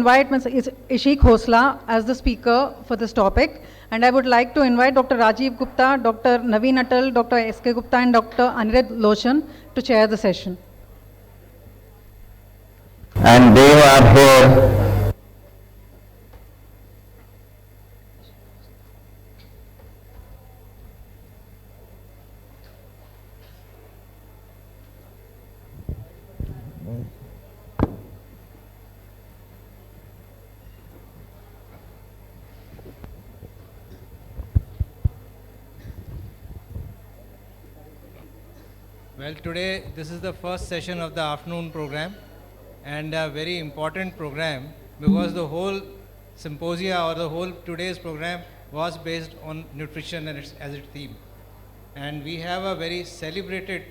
invite Ms. Ishi Khosla as the speaker for this topic. And I would like to invite Dr. Rajiv Gupta, Dr. Navin Atal, Dr. S.K. Gupta, and Dr. Anirudh Lochan to chair the session. And they are here. Well, today this is the first session of the afternoon program, and a very important program because the whole symposia or the whole today's program was based on nutrition and as its theme. And we have a very celebrated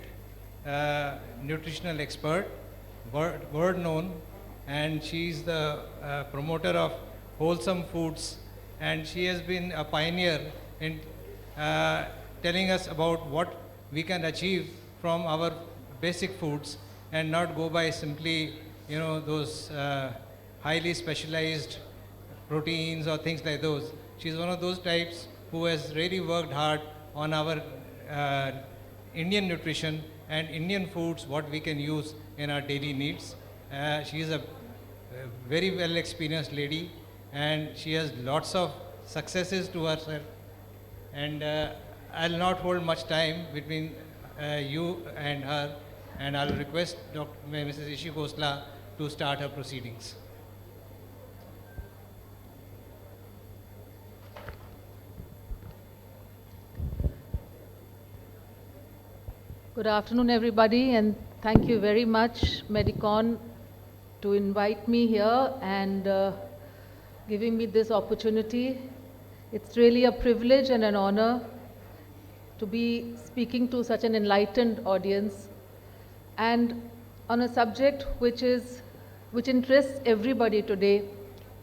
nutritional expert, world known, and she's the promoter of wholesome foods, and she has been a pioneer in telling us about what we can achieve from our basic foods and not go by simply, those highly specialized proteins or things like those. She's one of those types who has really worked hard on our Indian nutrition and Indian foods, what we can use in our daily needs. She is a very well experienced lady, and she has lots of successes to herself. And I'll not hold much time between you and her, and I'll request Mrs. Ishi Khosla to start her proceedings. Good afternoon, everybody, and thank you very much, Midcon, to invite me here and giving me this opportunity. It's really a privilege and an honor to be speaking to such an enlightened audience and on a subject which interests everybody today.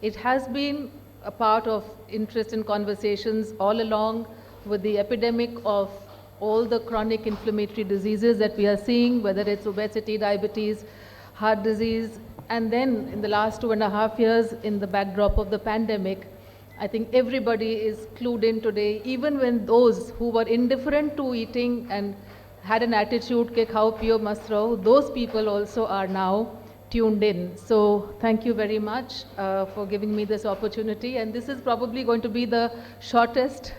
It has been a part of interest in conversations all along with the epidemic of all the chronic inflammatory diseases that we are seeing, whether it's obesity, diabetes, heart disease, and then in the last 2.5 years in the backdrop of the pandemic. I think everybody is clued in today, even when those who were indifferent to eating and had an attitude, ke khao piyo mast raho, those people also are now tuned in. So thank you very much for giving me this opportunity. And this is probably going to be the shortest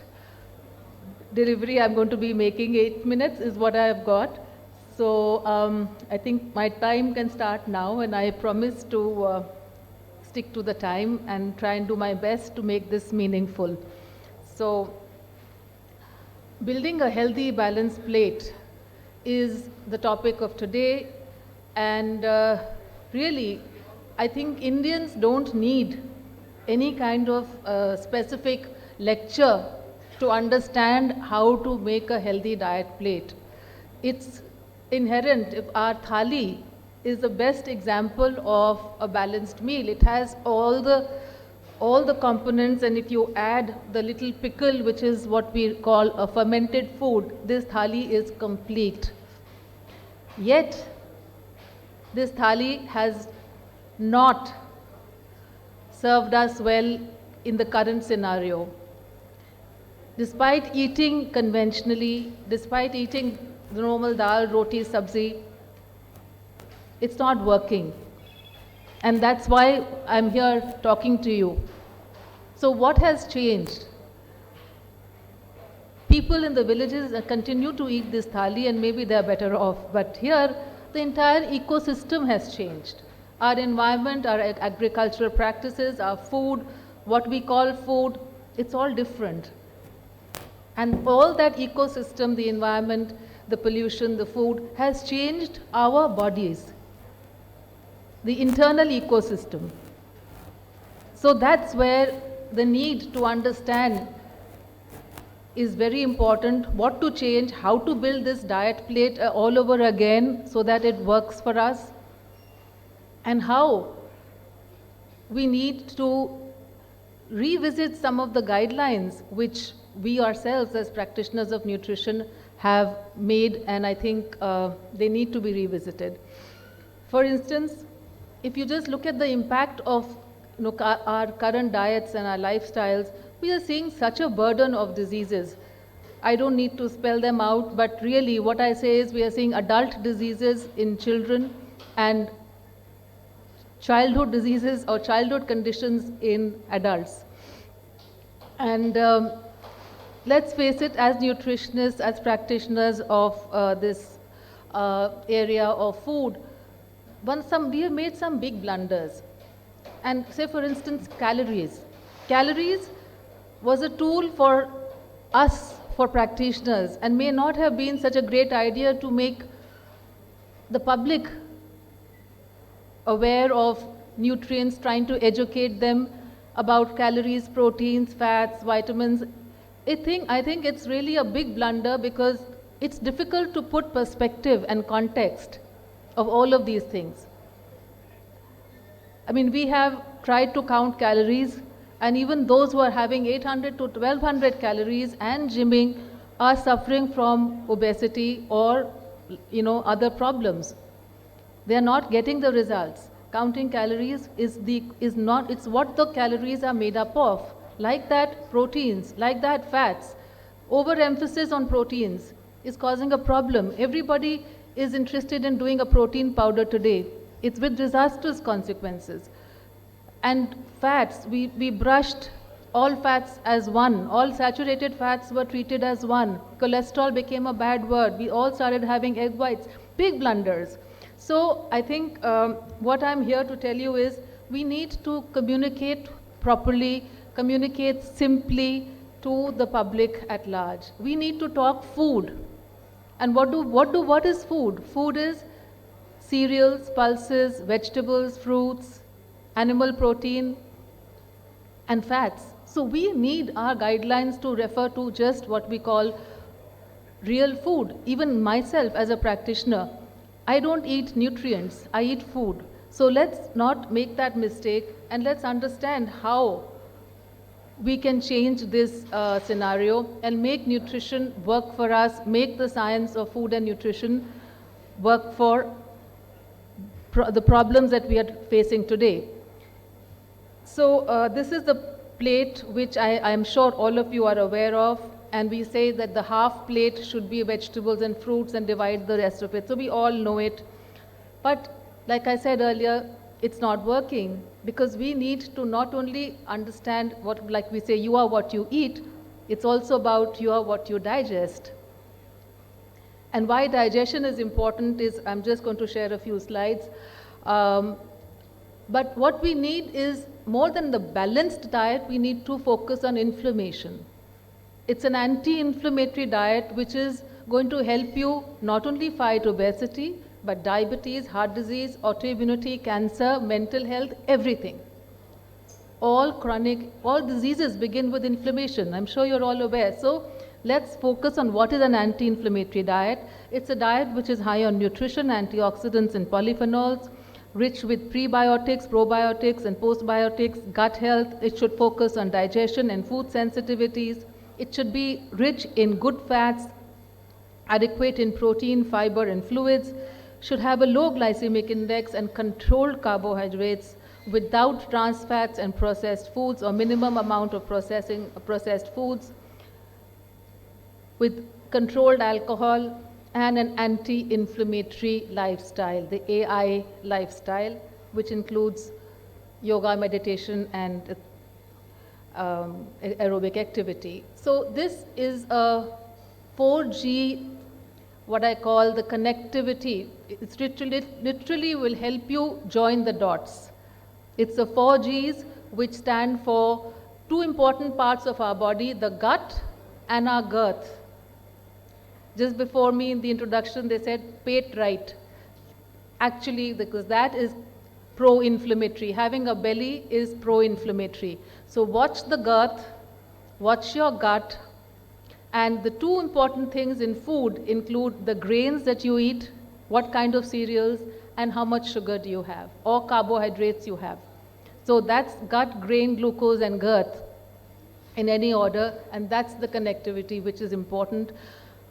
delivery I'm going to be making. 8 minutes is what I have got. So I think my time can start now, and I promise to stick to the time and try and do my best to make this meaningful. So, building a healthy, balanced plate is the topic of today, and really, I think Indians don't need any kind of specific lecture to understand how to make a healthy diet plate. It's inherent. If our thali is the best example of a balanced meal. It has all the components, and if you add the little pickle, which is what we call a fermented food, this thali is complete. Yet, this thali has not served us well in the current scenario. Despite eating conventionally, despite eating the normal dal, roti, sabzi, it's not working. And that's why I'm here talking to you. So what has changed? People in the villages continue to eat this thali, and maybe they're better off. But here, the entire ecosystem has changed. Our environment, our agricultural practices, our food, what we call food, it's all different. And all that ecosystem, the environment, the pollution, the food, has changed our bodies, the internal ecosystem. So that's where the need to understand is very important, what to change, how to build this diet plate all over again so that it works for us, and how we need to revisit some of the guidelines which we ourselves as practitioners of nutrition have made, and I think they need to be revisited. For instance, if you just look at the impact of our current diets and our lifestyles, we are seeing such a burden of diseases. I don't need to spell them out, but really what I say is we are seeing adult diseases in children and childhood diseases or childhood conditions in adults. And let's face it, as nutritionists, as practitioners of this area of food, we have made some big blunders. And say, for instance, calories. Calories was a tool for us, for practitioners, and may not have been such a great idea to make the public aware of nutrients, trying to educate them about calories, proteins, fats, vitamins. I think it's really a big blunder because it's difficult to put perspective and context of all of these things. I mean, we have tried to count calories, and even those who are having 800 to 1200 calories and gymming are suffering from obesity or, other problems. They are not getting the results. Counting calories it's what the calories are made up of. Like that, proteins, like that, fats. Overemphasis on proteins is causing a problem. Everybody is interested in doing a protein powder today. It's with disastrous consequences. And fats, we brushed all fats as one. All saturated fats were treated as one. Cholesterol became a bad word. We all started having egg whites. Big blunders. So I think what I'm here to tell you is we need to communicate properly, communicate simply to the public at large. We need to talk food. And what is food? Food is cereals, pulses, vegetables, fruits, animal protein, and fats. So we need our guidelines to refer to just what we call real food. Even myself as a practitioner, I don't eat nutrients, I eat food. So let's not make that mistake, and let's understand how we can change this scenario and make nutrition work for us, make the science of food and nutrition work for the problems that we are facing today. So this is the plate which I am sure all of you are aware of, and we say that the half plate should be vegetables and fruits and divide the rest of it. So we all know it. But like I said earlier, it's not working because we need to not only understand what, like we say, you are what you eat, it's also about you are what you digest. And why digestion is important is, I'm just going to share a few slides. But what we need is more than the balanced diet, we need to focus on inflammation. It's an anti-inflammatory diet which is going to help you not only fight obesity, but diabetes, heart disease, autoimmunity, cancer, mental health, everything. All diseases begin with inflammation. I'm sure you're all aware. So let's focus on what is an anti-inflammatory diet. It's a diet which is high on nutrition, antioxidants and polyphenols, rich with prebiotics, probiotics and postbiotics, gut health. It should focus on digestion and food sensitivities. It should be rich in good fats, adequate in protein, fiber and fluids, should have a low glycemic index and controlled carbohydrates without trans fats and processed foods or minimum amount of processed foods, with controlled alcohol and an anti-inflammatory lifestyle, the AI lifestyle, which includes yoga, meditation and aerobic activity. So this is a 4G, what I call the connectivity. It's literally will help you join the dots. It's the 4Gs which stand for two important parts of our body, the gut and our girth. Just before me in the introduction, they said pate right. Actually, because that is pro-inflammatory. Having a belly is pro-inflammatory. So watch the girth, watch your gut, and the two important things in food include the grains that you eat, what kind of cereals, and how much sugar do you have, or carbohydrates you have. So that's gut, grain, glucose, and girth in any order, and that's the connectivity which is important.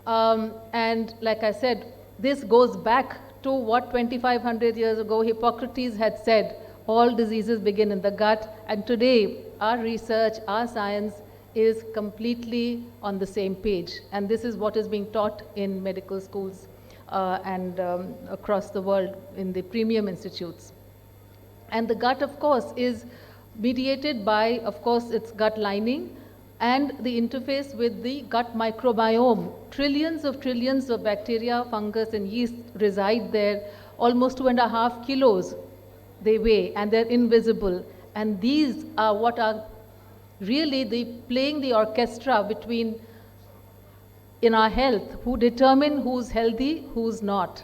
And like I said, this goes back to what 2500 years ago Hippocrates had said, all diseases begin in the gut, and today our research, our science is completely on the same page, and this is what is being taught in medical schools and across the world in the premium institutes. And the gut, of course, is mediated by, of course, its gut lining and the interface with the gut microbiome. Trillions of bacteria, fungus, and yeast reside there, almost 2.5 kilos they weigh, and they're invisible. And these are what are really playing the orchestra between in our health, who determine who's healthy, who's not,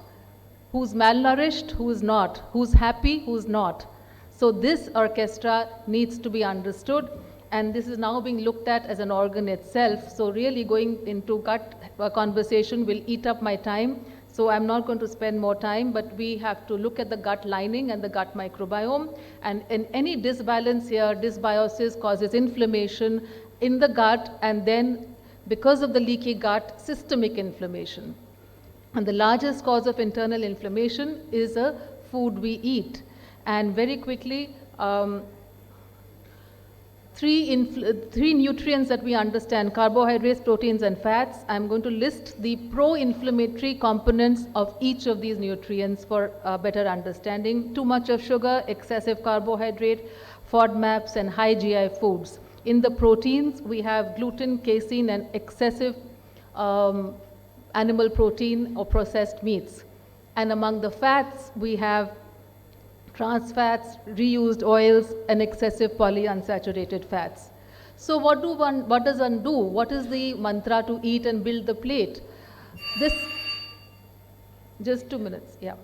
who's malnourished, who's not, who's happy, who's not. So this orchestra needs to be understood, and this is now being looked at as an organ itself. So really going into gut conversation will eat up my time. So I'm not going to spend more time, but we have to look at the gut lining and the gut microbiome. And in any disbalance here, dysbiosis causes inflammation in the gut, and then because of the leaky gut, systemic inflammation. And the largest cause of internal inflammation is a food we eat. And very quickly, three nutrients that we understand: carbohydrates, proteins, and fats. I'm going to list the pro-inflammatory components of each of these nutrients for better understanding. Too much of sugar, excessive carbohydrate, FODMAPs, and high GI foods. In the proteins, we have gluten, casein, and excessive animal protein or processed meats. And among the fats, we have trans fats, reused oils, and excessive polyunsaturated fats. So what does one do? What is the mantra to eat and build the plate? Just 2 minutes, yeah.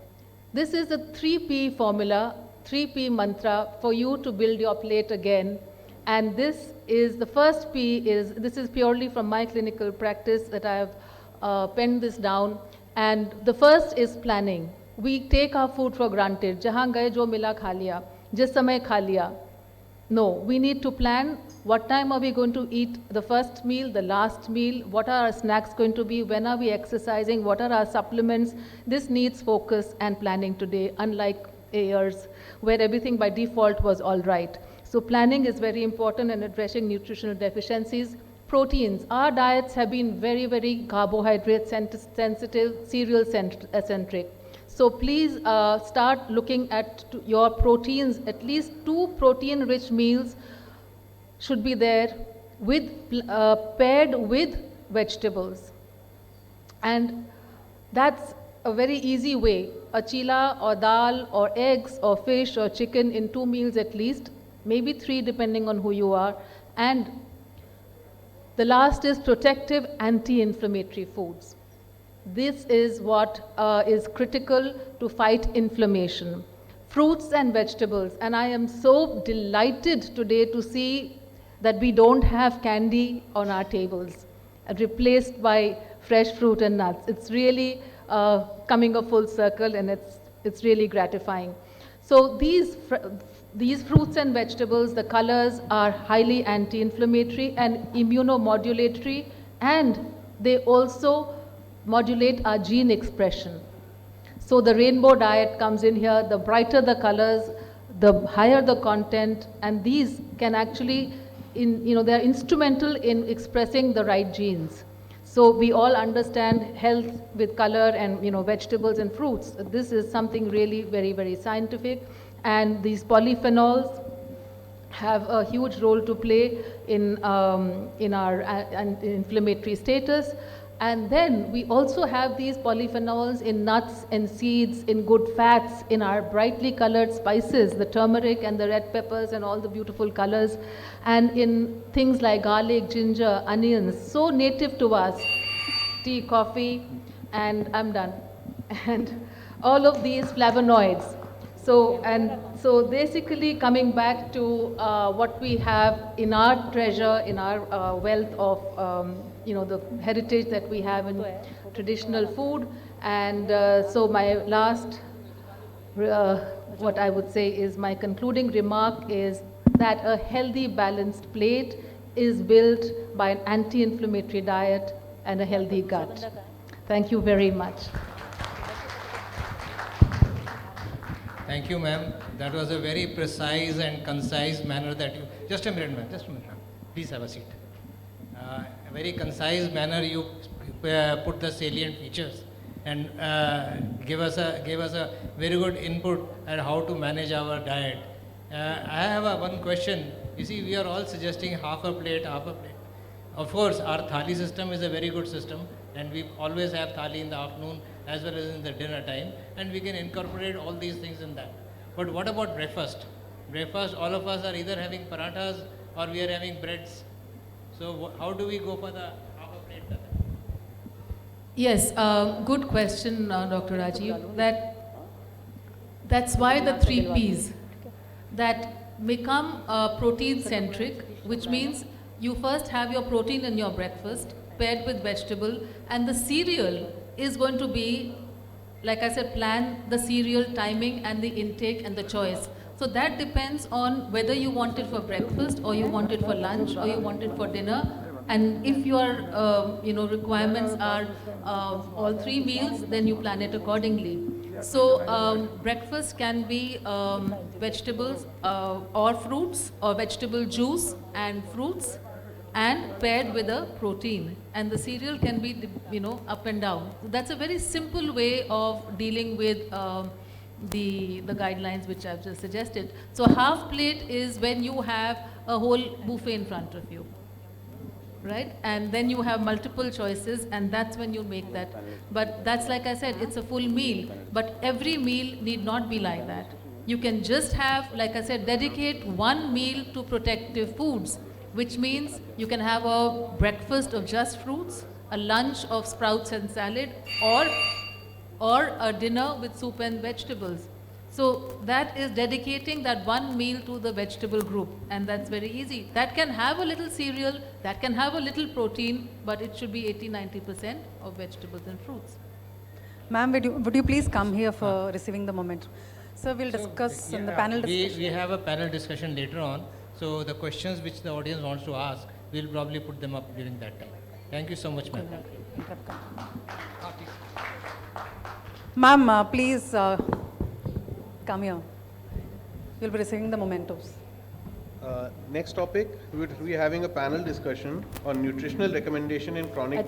This is the 3P formula, 3P mantra for you to build your plate again. And this is, the first P is, this is purely from my clinical practice that I have penned this down. And the first is planning. We take our food for granted. Jahan gaye jo mila kha liya, jis samay kha liya. No, we need to plan what time are we going to eat the first meal, the last meal, what are our snacks going to be, when are we exercising, what are our supplements. This needs focus and planning today, unlike years where everything by default was all right. So planning is very important in addressing nutritional deficiencies. Proteins. Our diets have been very, very carbohydrate sensitive, cereal centric. So please start looking at your proteins. At least 2 protein-rich meals should be there with paired with vegetables. And that's a very easy way. A chila or dal or eggs or fish or chicken in 2 meals at least, maybe 3 depending on who you are. And the last is protective anti-inflammatory foods. This is what is critical to fight inflammation. Fruits and vegetables, and I am so delighted today to see that we don't have candy on our tables, replaced by fresh fruit and nuts. It's really coming a full circle, and it's really gratifying. So these fruits and vegetables, the colors are highly anti-inflammatory and immunomodulatory, and they also modulate our gene expression. So the rainbow diet comes in here. The brighter the colors, the higher the content, and these can actually, they're instrumental in expressing the right genes. So we all understand health with color and vegetables and fruits. This is something really very, very scientific, and these polyphenols have a huge role to play in our inflammatory status. And then we also have these polyphenols in nuts and seeds, in good fats, in our brightly colored spices, the turmeric and the red peppers and all the beautiful colors, and in things like garlic, ginger, onions, so native to us, tea, coffee, and I'm done. And all of these flavonoids. So basically coming back to what we have in our treasure, in our wealth of the heritage that we have in traditional food. And so my last, what I would say is my concluding remark is that a healthy balanced plate is built by an anti-inflammatory diet and a healthy gut. Thank you very much. Thank you, ma'am. That was a very precise and concise manner that you. Just a minute, ma'am. Just a minute, ma'am. Please have a seat. A very concise manner you put the salient features and gave us a very good input at how to manage our diet. I have one question. You see, we are all suggesting half a plate, half a plate. Of course, our thali system is a very good system, and we always have thali in the afternoon as well as in the dinner time, and we can incorporate all these things in that. But what about breakfast? Breakfast, all of us are either having parathas or we are having breads. So how do we go for the half a plate? Yes, good question, Dr. Rajiv. That's why the 3 Ps that become protein centric, which means you first have your protein in your breakfast paired with vegetable, and the cereal is going to be, like I said, plan the cereal timing and the intake and the choice. So that depends on whether you want it for breakfast or you want it for lunch or you want it for dinner. And if your requirements are all 3 meals, then you plan it accordingly. So breakfast can be vegetables or fruits, or vegetable juice and fruits, and paired with a protein. And the cereal can be, up and down. So that's a very simple way of dealing with the guidelines which I've just suggested. So half plate is when you have a whole buffet in front of you, right? And then you have multiple choices, and that's when you make that. But that's, like I said, it's a full meal. But every meal need not be like that. You can just have, like I said, dedicate 1 meal to protective foods, which means you can have a breakfast of just fruits, a lunch of sprouts and salad, or a dinner with soup and vegetables. So that is dedicating that 1 meal to the vegetable group, and that's very easy. That can have a little cereal, that can have a little protein, but it should be 80-90% of vegetables and fruits. Ma'am, would you please come here for receiving the moment? So we'll discuss in the panel discussion. We have a panel discussion later on. So the questions which the audience wants to ask, we'll probably put them up during that time. Thank you so much, ma'am. Ma'am, please come here. You'll be receiving the mementos. Next topic, we will be having a panel discussion on nutritional recommendation in chronic